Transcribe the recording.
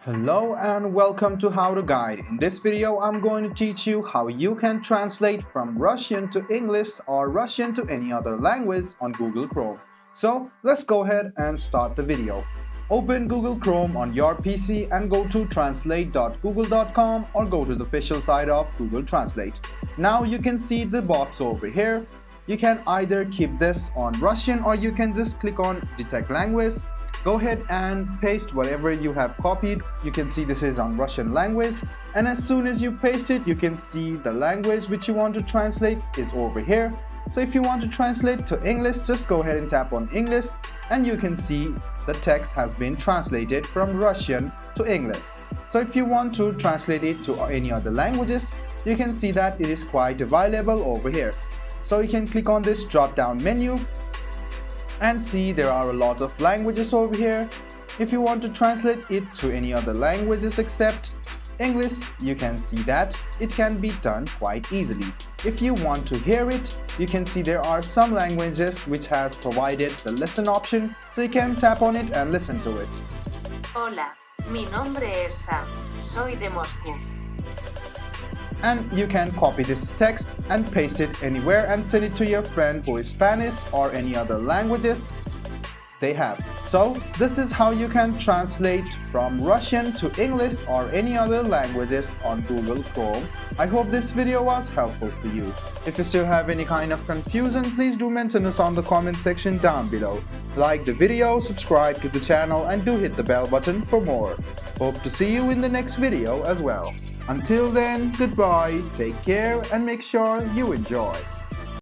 Hello and welcome to How to Guide. In this video, I'm going to teach you how you can translate from Russian to English or Russian to any other language on Google Chrome. So let's go ahead and start the video. Open Google Chrome on your PC and go to translate.google.com or go to the official site of Google Translate. Now you can see the box over here. You can either keep this on Russian or you can just click on Detect Language. Go ahead and paste whatever you have copied. You can see this is on Russian language, and as soon as you paste it, you can see the language which you want to translate is over here. So if you want to translate to English, just go ahead and tap on English and you can see the text has been translated from Russian to English. So if you want to translate it to any other languages, you can see that it is quite available over here. So you can click on this drop down menu and see there are a lot of languages over here. If you want to translate it to any other languages except English, you can see that it can be done quite easily. If you want to hear it, you can see there are some languages which has provided the listen option, so you can tap on it and listen to it. Hola, mi nombre es Sam. Soy de Moscú. And you can copy this text and paste it anywhere and send it to your friend who is Spanish or any other languages they have. So this is how you can translate from Russian to English or any other languages on Google Chrome. I hope this video was helpful for you. If you still have any kind of confusion, please do mention us on the comment section down below. Like the video, subscribe to the channel and do hit the bell button for more. Hope to see you in the next video as well. Until then, goodbye, take care and make sure you enjoy.